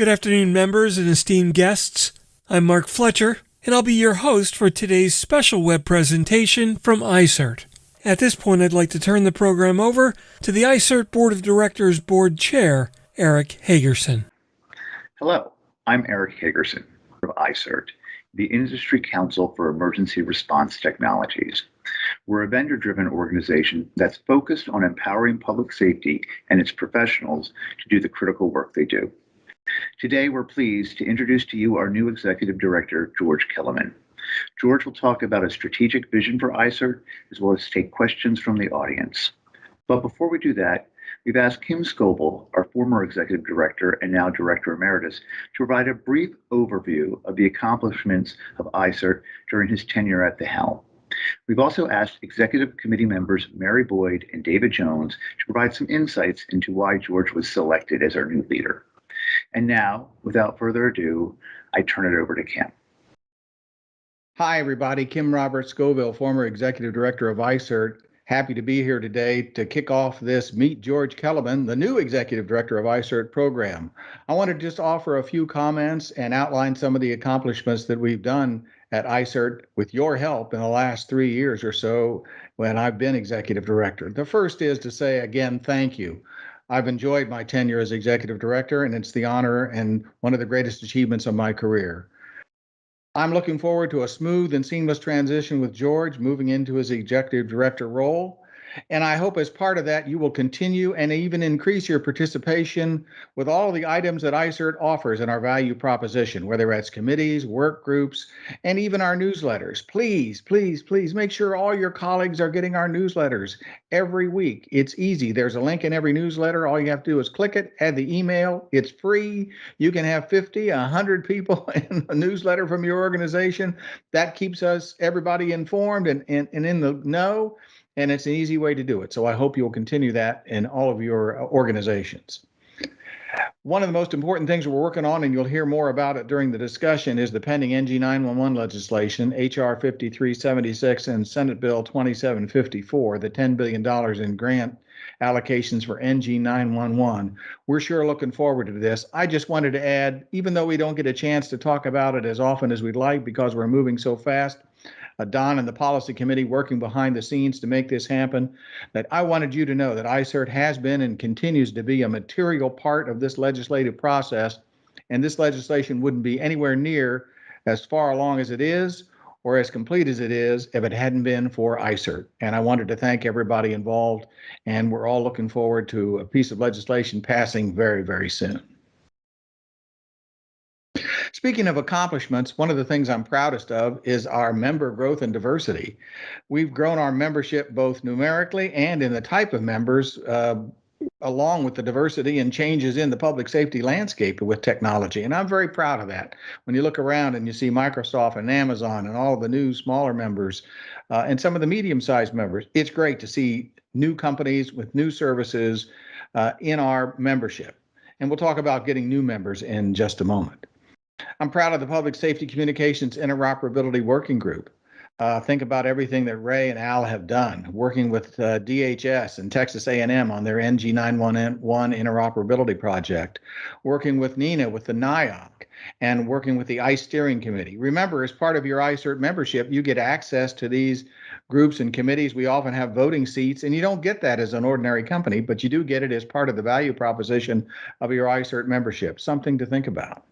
Good afternoon, members and esteemed guests. I'm Mark Fletcher, and I'll be your host for today's special web presentation from iCERT. At this point, I'd like to turn the program over to the iCERT Board of Directors Board Chair, Eric Hagerson. Hello, I'm Eric Hagerson of iCERT, the Industry Council for Emergency Response Technologies. We're a vendor-driven organization that's focused on empowering public safety and its professionals to do the critical work they do. Today, we're pleased to introduce to you our new Executive Director, George Kelemen. George will talk about a strategic vision for iCERT, as well as take questions from the audience. But before we do that, we've asked Kim Scoville, our former Executive Director and now Director Emeritus, to provide a brief overview of the accomplishments of iCERT during his tenure at the helm. We've also asked Executive Committee members Mary Boyd and David Jones to provide some insights into why George was selected as our new leader. And now, without further ado, I turn it over to Kim. Hi, everybody. Kim Robert Scoville, former Executive Director of iCERT. Happy to be here today to kick off this Meet George Kelemen, the new Executive Director of iCERT program. I want to just offer a few comments and outline some of the accomplishments that we've done at iCERT with your help in the last 3 years or so when I've been Executive Director. The first is to say, again, thank you. I've enjoyed my tenure as Executive Director, and it's the honor and one of the greatest achievements of my career. I'm looking forward to a smooth and seamless transition with George moving into his Executive Director role. And I hope as part of that, you will continue and even increase your participation with all the items that iCERT offers in our value proposition, whether it's committees, work groups, and even our newsletters. Please, please, please make sure all your colleagues are getting our newsletters every week. It's easy. There's a link in every newsletter. All you have to do is click it, add the email. It's free. You can have 50, 100 people in a newsletter from your organization. That keeps everybody informed and in the know. And it's an easy way to do it. So I hope you'll continue that in all of your organizations. One of the most important things we're working on, and you'll hear more about it during the discussion, is the pending NG 911 legislation, HR 5376 and Senate Bill 2754, the $10 billion in grant allocations for NG 911. We're sure looking forward to this. I just wanted to add, even though we don't get a chance to talk about it as often as we'd like because we're moving so fast, Don and the policy committee working behind the scenes to make this happen, that I wanted you to know that iCERT has been and continues to be a material part of this legislative process, and this legislation wouldn't be anywhere near as far along as it is or as complete as it is if it hadn't been for iCERT. And I wanted to thank everybody involved, and we're all looking forward to a piece of legislation passing very, very soon. Speaking of accomplishments, one of the things I'm proudest of is our member growth and diversity. We've grown our membership both numerically and in the type of members, along with the diversity and changes in the public safety landscape with technology. And I'm very proud of that. When you look around and you see Microsoft and Amazon and all the new smaller members and some of the medium-sized members, it's great to see new companies with new services in our membership. And we'll talk about getting new members in just a moment. I'm proud of the Public Safety Communications Interoperability Working Group. Think about everything that Ray and Al have done, working with DHS and Texas A&M on their NG 911 interoperability project, working with Nina with the NIOC, and working with the ICE Steering Committee. Remember, as part of your iCERT membership, you get access to these groups and committees. We often have voting seats, and you don't get that as an ordinary company, but you do get it as part of the value proposition of your iCERT membership. Something to think about.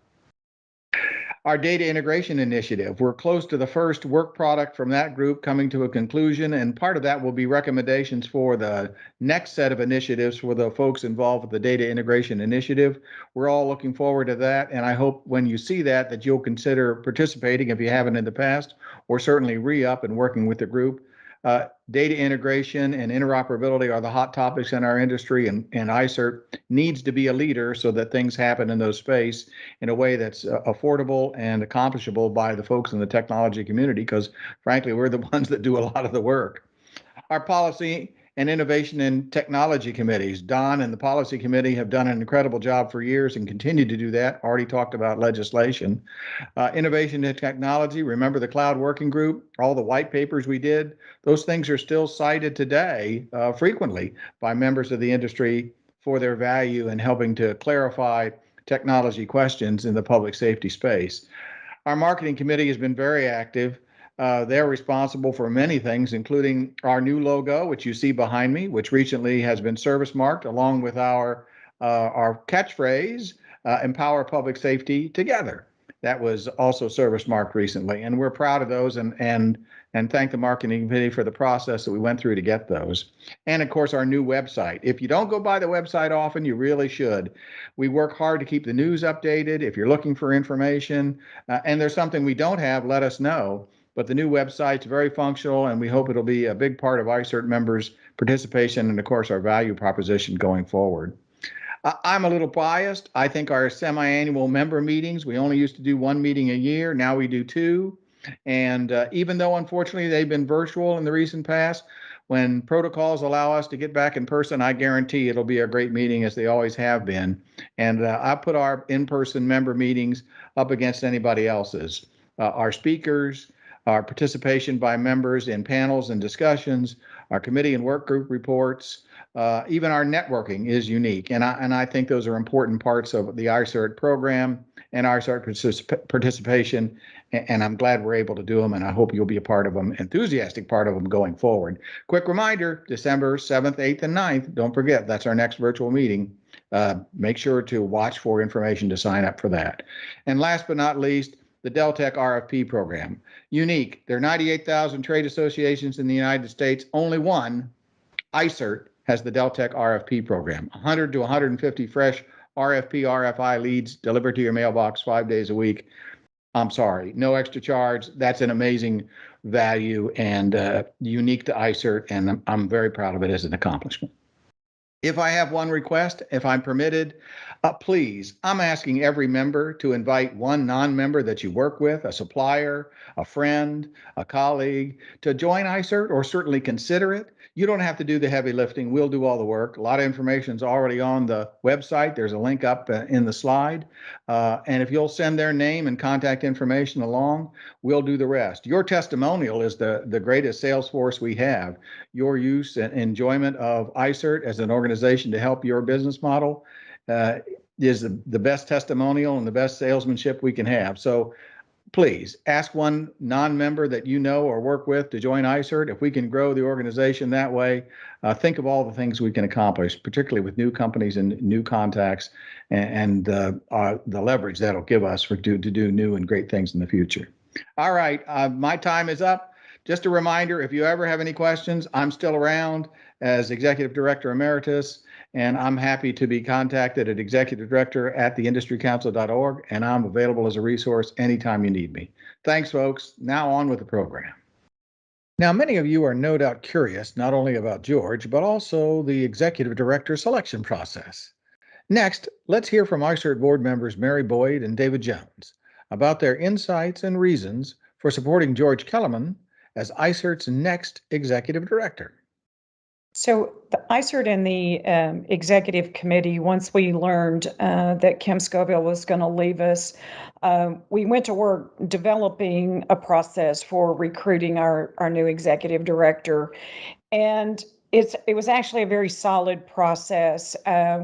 Our data integration initiative, we're close to the first work product from that group coming to a conclusion, and part of that will be recommendations for the next set of initiatives for the folks involved with the data integration initiative. We're all looking forward to that, and I hope when you see that you'll consider participating if you haven't in the past, or certainly re-up and working with the group. Data integration and interoperability are the hot topics in our industry, and iCERT needs to be a leader so that things happen in those space in a way that's affordable and accomplishable by the folks in the technology community, because frankly, we're the ones that do a lot of the work. Our policy and innovation and technology committees. Don and the policy committee have done an incredible job for years and continue to do that. Already talked about legislation. Innovation and technology, remember the cloud working group, all the white papers we did, those things are still cited today frequently by members of the industry for their value in helping to clarify technology questions in the public safety space. Our marketing committee has been very active. They're responsible for many things, including our new logo, which you see behind me, which recently has been service marked, along with our catchphrase, "Empower Public Safety Together." That was also service marked recently, and we're proud of those and thank the marketing committee for the process that we went through to get those. And of course, our new website. If you don't go by the website often, you really should. We work hard to keep the news updated. If you're looking for information and there's something we don't have, let us know. But the new website's very functional, and we hope it'll be a big part of iCERT members' participation and, of course, our value proposition going forward. I'm a little biased. I think our semi-annual member meetings, we only used to do one meeting a year. Now we do two. And even though, unfortunately, they've been virtual in the recent past, when protocols allow us to get back in person, I guarantee it'll be a great meeting, as they always have been. And I put our in-person member meetings up against anybody else's. Our speakers, our participation by members in panels and discussions, our committee and work group reports, even our networking is unique. And I think those are important parts of the iCERT program and iCERT participation. And I'm glad we're able to do them, and I hope you'll be a part of them, enthusiastic part of them going forward. Quick reminder, December 7th, 8th, and 9th, don't forget, that's our next virtual meeting. Make sure to watch for information to sign up for that. And last but not least, the Deltek RFP program. Unique. There are 98,000 trade associations in the United States. Only one, iCERT, has the Deltek RFP program. 100 to 150 fresh RFP, RFI leads delivered to your mailbox 5 days a week. I'm sorry, no extra charge. That's an amazing value and unique to iCERT, and I'm very proud of it as an accomplishment. If I have one request, if I'm permitted, please, I'm asking every member to invite one non-member that you work with, a supplier, a friend, a colleague, to join iCERT or certainly consider it. You don't have to do the heavy lifting. We'll do all the work. A lot of information is already on the website. There's a link up in the slide. And if you'll send their name and contact information along, we'll do the rest. Your testimonial is the greatest sales force we have. Your use and enjoyment of iCERT as an organization to help your business model is the best testimonial and the best salesmanship we can have. So please ask one non-member that you know or work with to join iCERT. If we can grow the organization that way, think of all the things we can accomplish, particularly with new companies and new contacts and the leverage that'll give us to do new and great things in the future. All right, my time is up. Just a reminder, if you ever have any questions, I'm still around as Executive Director Emeritus, and I'm happy to be contacted at executive-director@theindustrycouncil.org, and I'm available as a resource anytime you need me. Thanks, folks. Now on with the program. Now, many of you are no doubt curious not only about George, but also the Executive Director selection process. Next, let's hear from iCERT board members Mary Boyd and David Jones about their insights and reasons for supporting George Kelemen as iCERT's next Executive Director. So the iCERT and the executive committee, once we learned that Kim Scoville was going to leave us, we went to work developing a process for recruiting our new executive director. And it was actually a very solid process.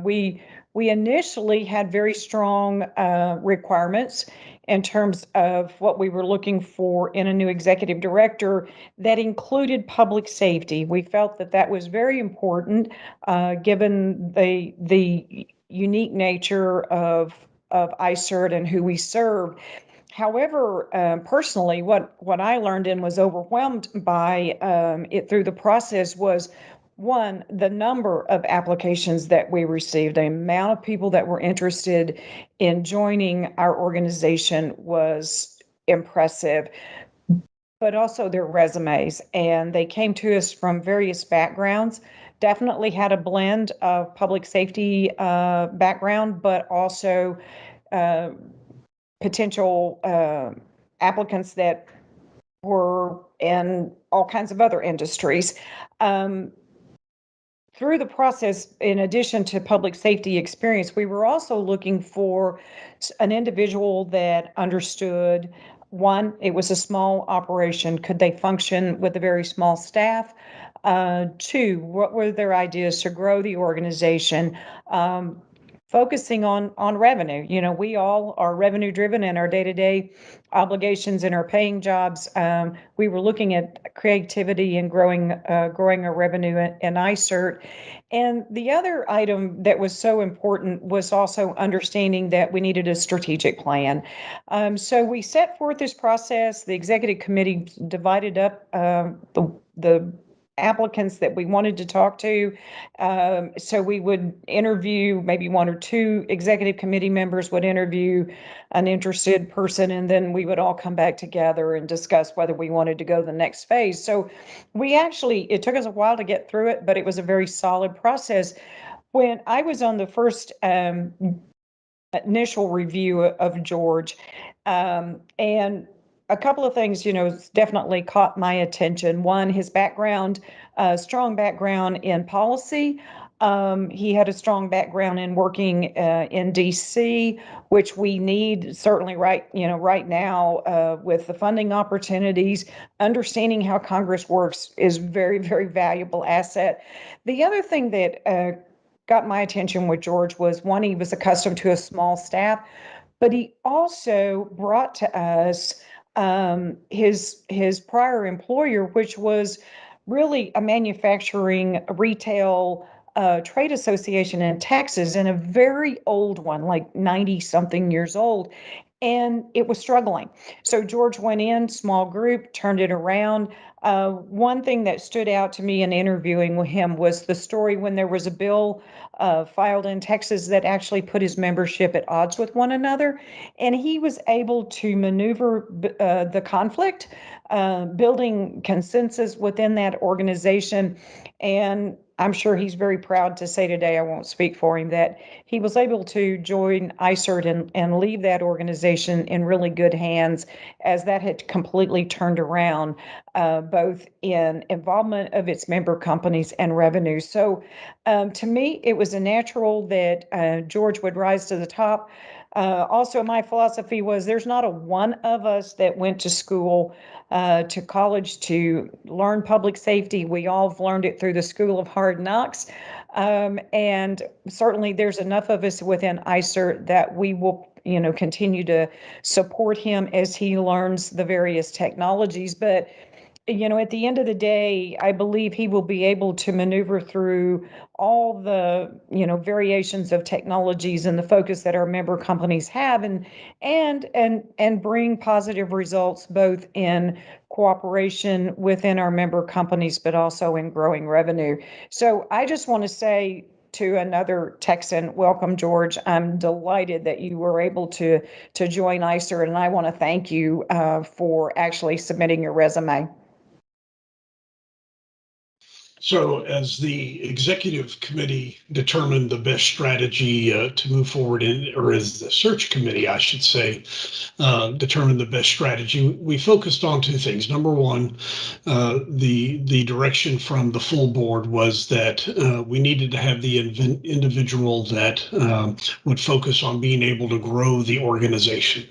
We initially had very strong requirements in terms of what we were looking for in a new executive director that included public safety. We felt that was very important given the unique nature of iCERT and who we serve. However, personally, what I learned and was overwhelmed by it through the process was, one, the number of applications that we received. The amount of people that were interested in joining our organization was impressive, but also their resumes. And they came to us from various backgrounds. Definitely had a blend of public safety background, but also potential applicants that were in all kinds of other industries. Through the process, in addition to public safety experience, we were also looking for an individual that understood, one, it was a small operation. Could they function with a very small staff? Two, what were their ideas to grow the organization? focusing on revenue. We all are revenue driven in our day-to-day obligations and our paying jobs. We were looking at creativity and growing our revenue in iCERT. And the other item that was so important was also understanding that we needed a strategic plan. So we set forth this process. The executive committee divided up the applicants that we wanted to talk to. So we would interview, maybe one or two executive committee members would interview an interested person, and then we would all come back together and discuss whether we wanted to go to the next phase. So it took us a while to get through it, but it was a very solid process. When I was on the first initial review of George, and a couple of things, definitely caught my attention. One, his background, strong background in policy. He had a strong background in working in DC, which we need certainly right now with the funding opportunities. Understanding how Congress works is very, very valuable asset. The other thing that got my attention with George was, one, he was accustomed to a small staff, but he also brought to us his prior employer, which was really a manufacturing retail trade association in Texas, and a very old one, like 90 something years old. And it was struggling. So George went in, small group, turned it around. One thing that stood out to me in interviewing with him was the story when there was a bill filed in Texas that actually put his membership at odds with one another. And he was able to maneuver the conflict, building consensus within that organization. And I'm sure he's very proud to say today, I won't speak for him, that he was able to join iCERT and leave that organization in really good hands, as that had completely turned around, both in involvement of its member companies and revenue. So to me, it was a natural that George would rise to the top. Also, my philosophy was, there's not a one of us that went to school, to college, to learn public safety. We all have learned it through the School of Hard Knocks. And certainly there's enough of us within iCERT that we will continue to support him as he learns the various technologies. But at the end of the day, I believe he will be able to maneuver through all the, variations of technologies and the focus that our member companies have, and bring positive results, both in cooperation within our member companies, but also in growing revenue. So I just want to say to another Texan, welcome, George. I'm delighted that you were able to join iCERT, and I want to thank you for actually submitting your resume. So as the executive committee determined the best strategy to move forward or as the search committee, I should say, determined the best strategy, we focused on two things. Number one, the direction from the full board was that we needed to have the individual that would focus on being able to grow the organization.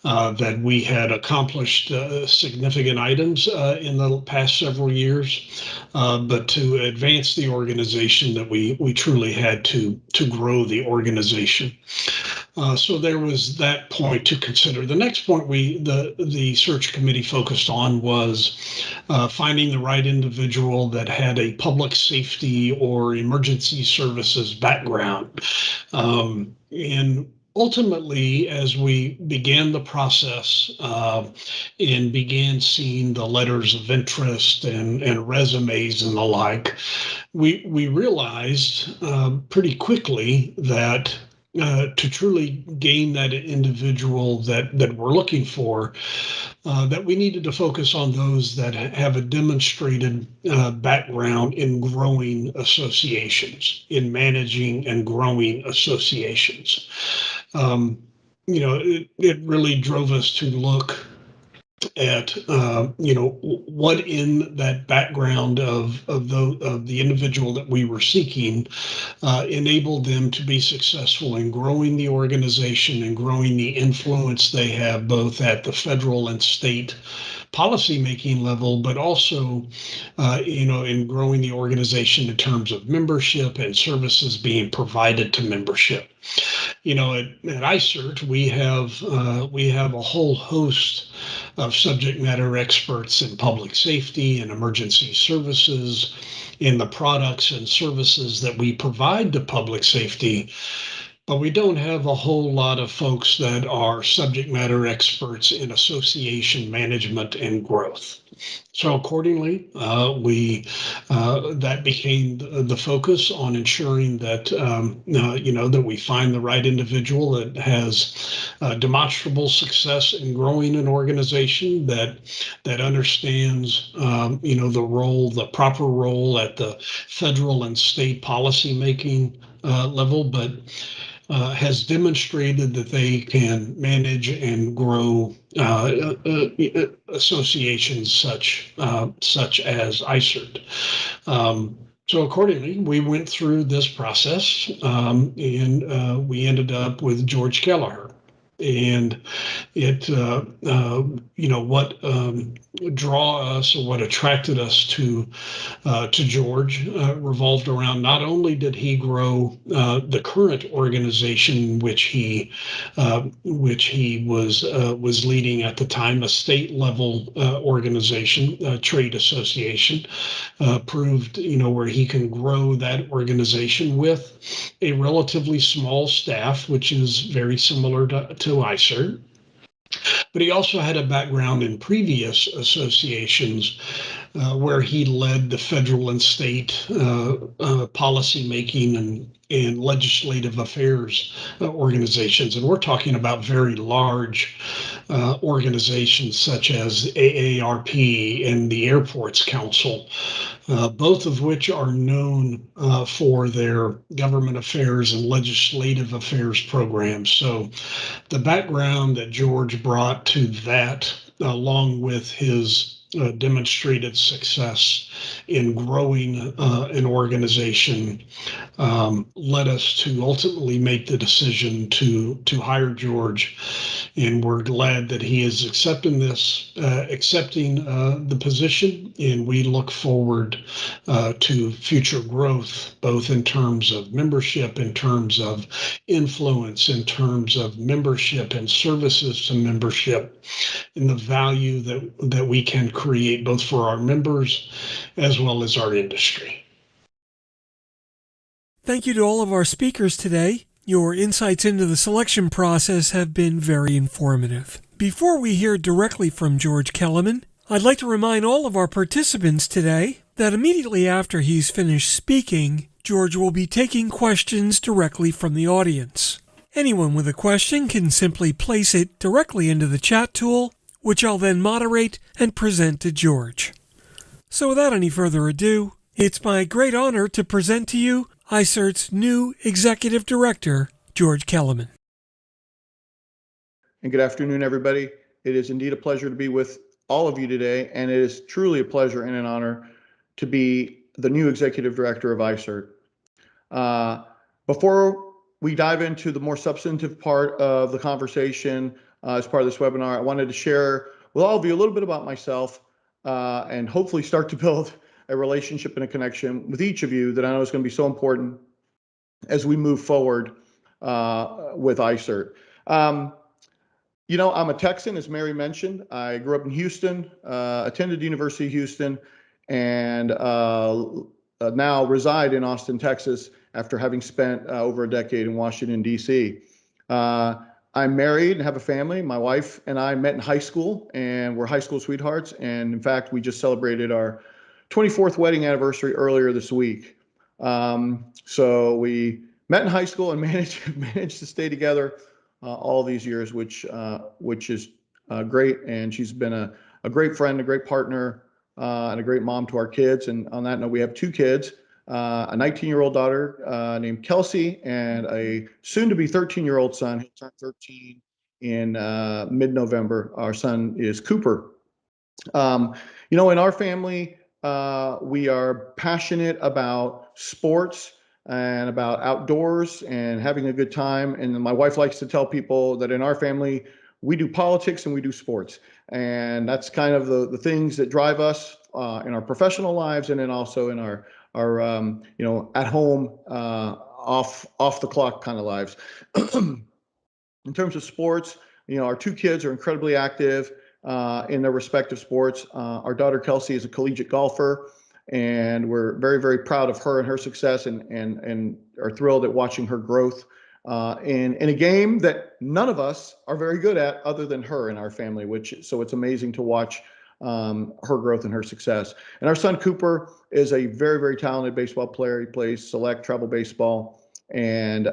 That we had accomplished significant items in the past several years, but to advance the organization, that we truly had to grow the organization. So there was that point to consider. The next point the search committee focused on was finding the right individual that had a public safety or emergency services background. And ultimately, as we began the process and began seeing the letters of interest and resumes and the like, we realized pretty quickly that to truly gain that individual that we're looking for, that we needed to focus on those that have a demonstrated background in growing associations, in managing and growing associations. It really drove us to look at what in that background of the individual that we were seeking enabled them to be successful in growing the organization and growing the influence they have both at the federal and state policymaking level, but also, in growing the organization in terms of membership and services being provided to membership. At iCERT, we have a whole host of subject matter experts in public safety and emergency services, in the products and services that we provide to public safety. But we don't have a whole lot of folks that are subject matter experts in association management and growth. So accordingly, that became the focus on ensuring that that we find the right individual that has demonstrable success in growing an organization, that understands the proper role at the federal and state policy making level, but has demonstrated that they can manage and grow associations such as iCERT. So accordingly, we went through this process, and we ended up with George Kelleher. And it, what draw us, or what attracted us to George, revolved around, not only did he grow the current organization which he was leading at the time, a state level organization, trade association, proved where he can grow that organization with a relatively small staff, which is very similar to iCERT. But he also had a background in previous associations where he led the federal and state policy making and legislative affairs organizations. And we're talking about very large organizations such as AARP and the Airports Council, both of which are known for their government affairs and legislative affairs programs. So the background that George brought to that, along with his demonstrated success in growing an organization, led us to ultimately make the decision to hire George. And we're glad that he is accepting the position, and we look forward to future growth, both in terms of membership, in terms of influence, in terms of membership and services to membership, and the value that we can create both for our members as well as our industry. Thank you to all of our speakers today. Your insights into the selection process have been very informative. Before we hear directly from George Kelemen, I'd like to remind all of our participants today that immediately after he's finished speaking, George will be taking questions directly from the audience. Anyone with a question can simply place it directly into the chat tool, which I'll then moderate and present to George. So without any further ado, it's my great honor to present to you iCERT's new Executive Director, George Kelemen. And good afternoon, everybody. It is indeed a pleasure to be with all of you today, and it is truly a pleasure and an honor to be the new Executive Director of iCERT. Before we dive into the more substantive part of the conversation as part of this webinar, I wanted to share with all of you a little bit about myself and hopefully start to build a relationship and a connection with each of you that I know is going to be so important as we move forward with iCERT. I'm a Texan, as Mary mentioned. I grew up in Houston, attended the University of Houston, and now reside in Austin, Texas, after having spent over a decade in Washington, D.C. I'm married and have a family. My wife and I met in high school, and we're high school sweethearts. And in fact, we just celebrated our 24th wedding anniversary earlier this week. So we met in high school and managed to stay together all these years, which is great. And she's been a great friend, a great partner, and a great mom to our kids. And on that note, we have two kids, a 19-year-old daughter named Kelsey, and a soon-to-be 13-year-old son. He'll turn 13 in mid-November. Our son is Cooper. In our family, we are passionate about sports and about outdoors and having a good time. And my wife likes to tell people that in our family, we do politics and we do sports. And that's kind of the things that drive us in our professional lives, and then also in our at home, off the clock kind of lives. In terms of sports, our two kids are incredibly active in their respective sports. Our daughter Kelsey is a collegiate golfer, and we're very, very proud of her and her success, and are thrilled at watching her growth in a game that none of us are very good at other than her in our family, so it's amazing to watch her growth and her success. And our son Cooper is a very, very talented baseball player. He plays select travel baseball, and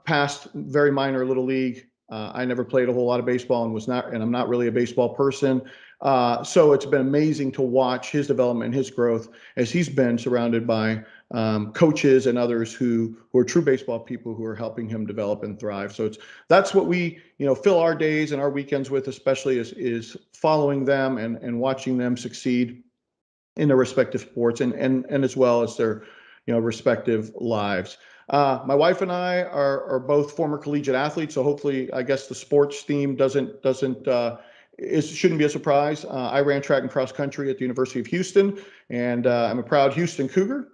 past very minor little league. I never played a whole lot of baseball and I'm not really a baseball person. So it's been amazing to watch his development and his growth as he's been surrounded by coaches and others who are true baseball people who are helping him develop and thrive. So that's what we fill our days and our weekends with, especially is following them and watching them succeed in their respective sports and as well as their respective lives. My wife and I are both former collegiate athletes, so hopefully, I guess the sports theme shouldn't be a surprise. I ran track and cross country at the University of Houston, and I'm a proud Houston Cougar.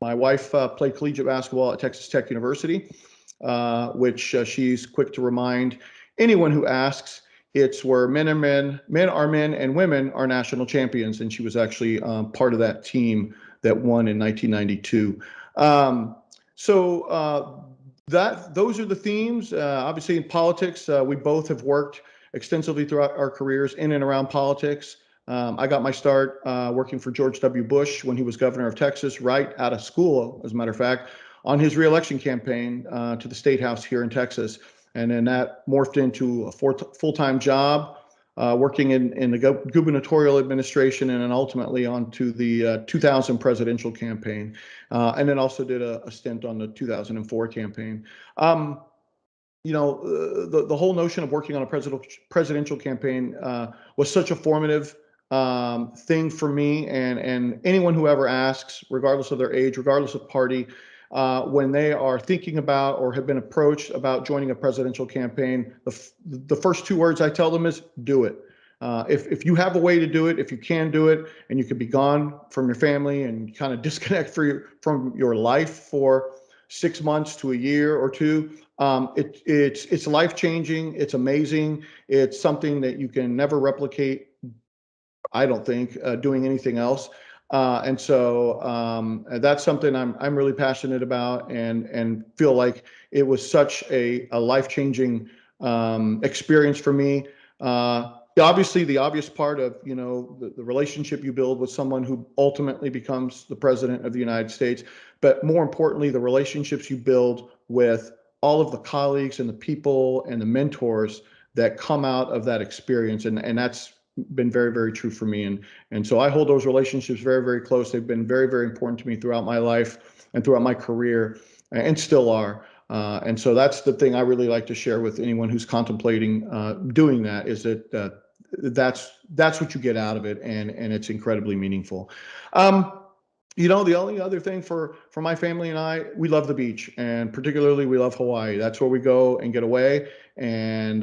My wife played collegiate basketball at Texas Tech University, which she's quick to remind anyone who asks. It's where men are men, and women are national champions, and she was actually part of that team that won in 1992. Those are the themes. Obviously, in politics, we both have worked extensively throughout our careers in and around politics. I got my start working for George W. Bush when he was governor of Texas, right out of school, as a matter of fact, on his reelection campaign to the state house here in Texas. And then that morphed into a full-time job working in the gubernatorial administration, and then ultimately onto the 2000 presidential campaign, and then also did a stint on the 2004 campaign. The whole notion of working on a presidential campaign was such a formative thing for me, and anyone who ever asks, regardless of their age, regardless of party, when they are thinking about or have been approached about joining a presidential campaign, the first two words I tell them is do it. If you have a way to do it, if you can do it, and you could be gone from your family and kind of disconnect from your life for 6 months to a year or two, it's life-changing. It's amazing. It's something that you can never replicate, I don't think, doing anything else. And so that's something I'm really passionate about, and feel like it was such a life-changing experience for me. Obviously, the obvious part of the relationship you build with someone who ultimately becomes the president of the United States, but more importantly, the relationships you build with all of the colleagues and the people and the mentors that come out of that experience, and that's been very, very true for me. And so I hold those relationships very, very close. They've been very, very important to me throughout my life and throughout my career, and still are. And so that's the thing I really like to share with anyone who's contemplating doing that, is that that's what you get out of it, and it's incredibly meaningful. The only other thing for my family and I, we love the beach, and particularly we love Hawaii. That's where we go and get away and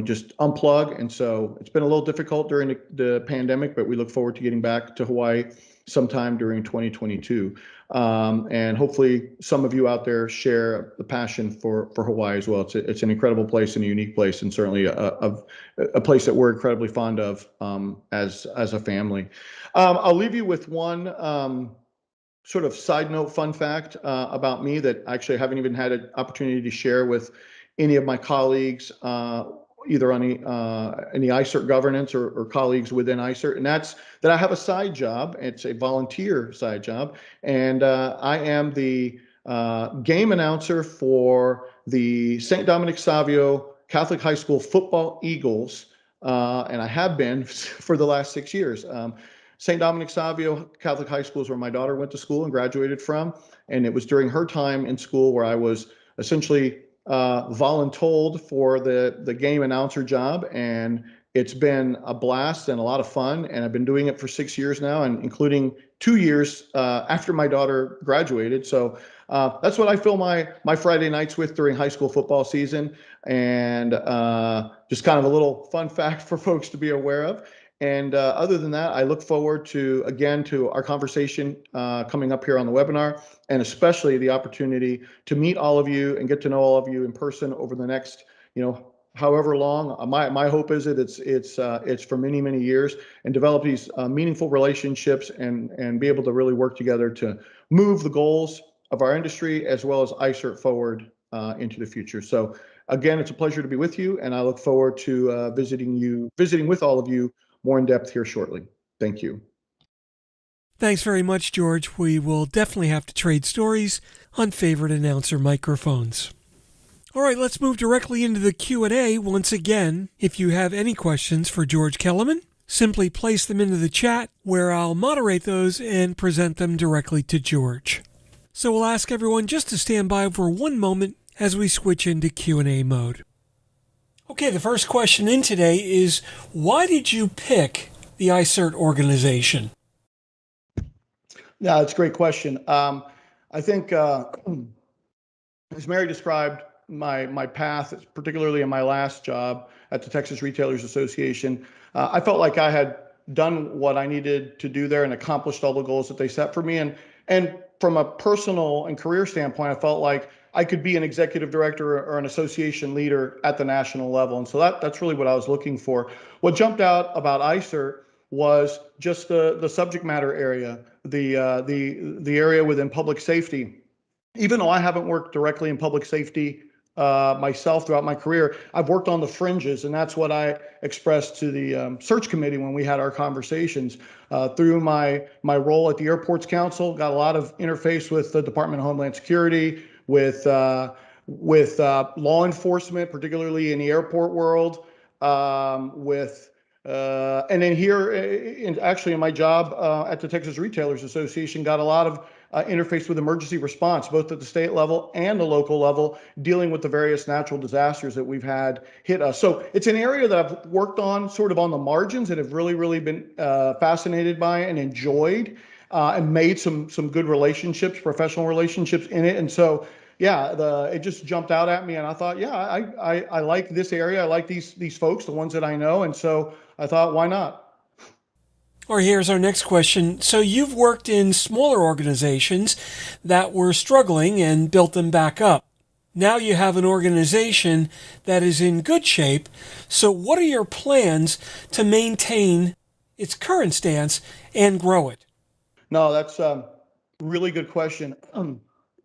just unplug. And so it's been a little difficult during the pandemic, but we look forward to getting back to Hawaii sometime during 2022. And hopefully some of you out there share the passion for Hawaii as well. It's an incredible place and a unique place, and certainly a place that we're incredibly fond of as a family. I'll leave you with one sort of side note fun fact about me that actually I haven't even had an opportunity to share with any of my colleagues, either on the iCERT governance or colleagues within iCERT, and that's that I have a side job. It's a volunteer side job, and I am the game announcer for the St. Dominic Savio Catholic High School football Eagles, and I have been for the last 6 years. St. Dominic Savio Catholic High School is where my daughter went to school and graduated from, and it was during her time in school where I was essentially voluntold for the game announcer job, and it's been a blast and a lot of fun, and I've been doing it for 6 years now, and including 2 years after my daughter graduated. So that's what I fill my Friday nights with during high school football season. And just kind of a little fun fact for folks to be aware of. And other than that, I look forward to, again, to our conversation coming up here on the webinar, and especially the opportunity to meet all of you and get to know all of you in person over the next, however long. My hope is that it's for many, many years, and develop these meaningful relationships and be able to really work together to move the goals of our industry as well as iCERT forward into the future. So again, it's a pleasure to be with you, and I look forward to visiting with all of you more in depth here shortly. Thank you. Thanks very much, George. We will definitely have to trade stories on favorite announcer microphones. All right, let's move directly into the Q&A. Once again, if you have any questions for George Kelemen, simply place them into the chat where I'll moderate those and present them directly to George. So we'll ask everyone just to stand by for one moment as we switch into Q&A mode. Okay, the first question in today is, why did you pick the iCERT organization? Yeah, it's a great question. I think, as Mary described, my path, particularly in my last job at the Texas Retailers Association, I felt like I had done what I needed to do there and accomplished all the goals that they set for me. And from a personal and career standpoint, I felt like I could be an executive director or an association leader at the national level. And so that's really what I was looking for. What jumped out about iCERT was just the subject matter area, the area within public safety. Even though I haven't worked directly in public safety myself throughout my career, I've worked on the fringes, and that's what I expressed to the search committee when we had our conversations. Through my role at the Airports Council, got a lot of interface with the Department of Homeland Security, with law enforcement, particularly in the airport world, and then here, actually in my job at the Texas Retailers Association, got a lot of interface with emergency response, both at the state level and the local level, dealing with the various natural disasters that we've had hit us. So it's an area that I've worked on sort of on the margins and have really, really been fascinated by and enjoyed, and made some good relationships, professional relationships in it. And so, yeah, it just jumped out at me, and I thought, yeah, I like this area. I like these folks, the ones that I know. And so I thought, why not? Or here's our next question. So you've worked in smaller organizations that were struggling and built them back up. Now you have an organization that is in good shape. So what are your plans to maintain its current stance and grow it? No, that's a really good question. And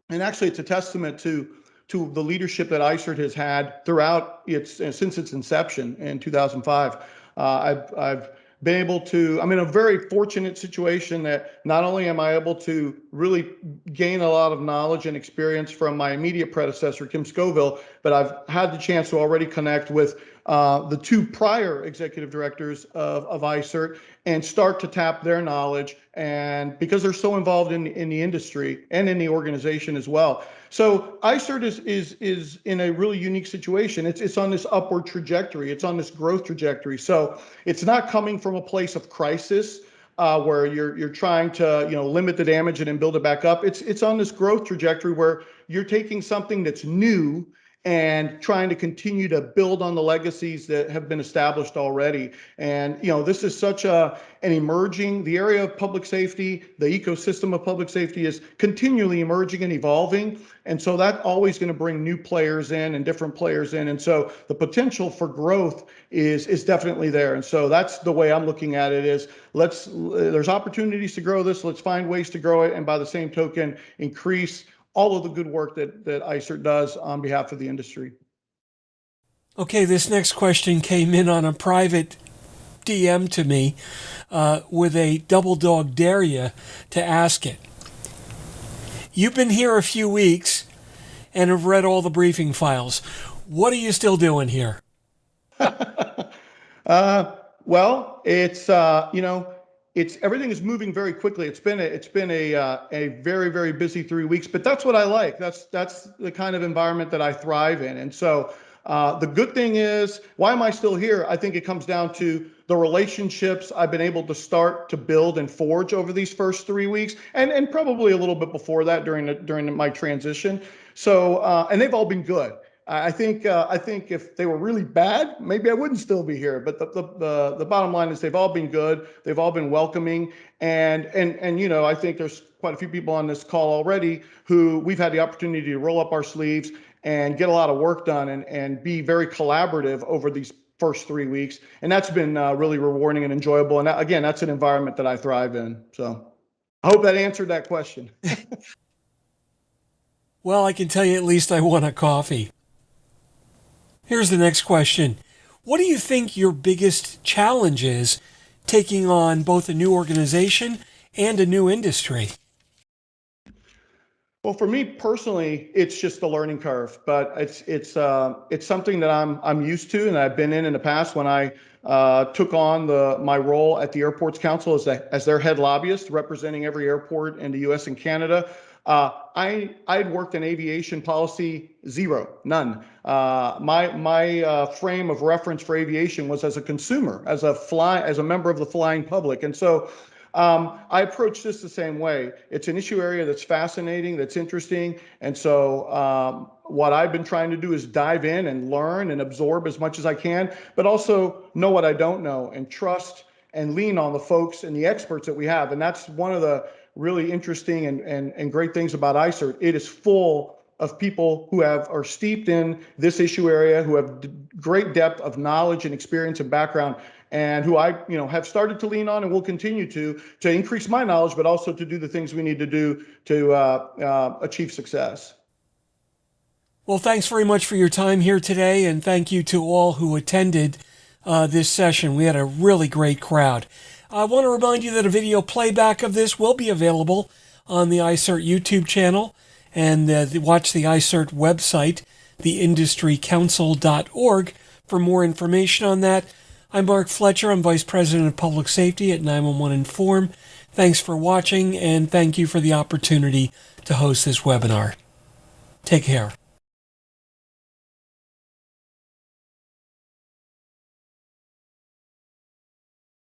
actually, it's a testament to the leadership that iCERT has had throughout since its inception in 2005. I've been able to, I'm in a very fortunate situation that not only am I able to really gain a lot of knowledge and experience from my immediate predecessor, Kim Scoville, but I've had the chance to already connect with the two prior executive directors of iCERT and start to tap their knowledge, and because they're so involved in the industry and in the organization as well. So iCERT is in a really unique situation. It's on this upward trajectory. It's on this growth trajectory. So it's not coming from a place of crisis where you're trying to limit the damage and then build it back up. It's on this growth trajectory where you're taking something that's new and trying to continue to build on the legacies that have been established already. And this is such the area of public safety, the ecosystem of public safety is continually emerging and evolving. And so that's always going to bring new players in and different players in. And so the potential for growth is definitely there. And so that's the way I'm looking at it is there's opportunities to grow this. Let's find ways to grow it. And by the same token, increase all of the good work that iCERT does on behalf of the industry. Okay, this next question came in on a private DM to me with a double dog dare you to ask it. You've been here a few weeks and have read all the briefing files. What are you still doing here? Well, it's everything is moving very quickly. It's been a very, very busy 3 weeks, but that's what I like. That's the kind of environment that I thrive in. And so The good thing is, why am I still here? I think it comes down to the relationships I've been able to start to build and forge over these first 3 weeks, and probably a little bit before that during my transition. So, and they've all been good. I think if they were really bad, maybe I wouldn't still be here. But the bottom line is they've all been good. They've all been welcoming, and I think there's quite a few people on this call already who we've had the opportunity to roll up our sleeves and get a lot of work done and be very collaborative over these first 3 weeks, and that's been really rewarding and enjoyable. And again, that's an environment that I thrive in. So I hope that answered that question. Well, I can tell you at least I want a coffee. Here's the next question. What do you think your biggest challenge is taking on both a new organization and a new industry? Well, for me personally, it's just the learning curve, but it's something that I'm used to and I've been in the past. When I took on my role at the Airports Council as their head lobbyist, representing every airport in the U.S. and Canada. I'd worked in aviation policy none. My frame of reference for aviation was as a consumer, as a member of the flying public, and so. I approach this the same way. It's an issue area that's fascinating, that's interesting. And so what I've been trying to do is dive in and learn and absorb as much as I can, but also know what I don't know and trust and lean on the folks and the experts that we have. And that's one of the really interesting and great things about iCERT. It is full of people who are steeped in this issue area, who have great depth of knowledge and experience and background, and who I have started to lean on and will continue to increase my knowledge, but also to do the things we need to do to achieve success. Well, thanks very much for your time here today, and thank you to all who attended this session. We had a really great crowd. I want to remind you that a video playback of this will be available on the iCERT YouTube channel, and watch the iCERT website, theindustrycouncil.org, for more information on that. I'm Mark Fletcher. I'm Vice President of Public Safety at 911 Inform. Thanks for watching, and thank you for the opportunity to host this webinar. Take care.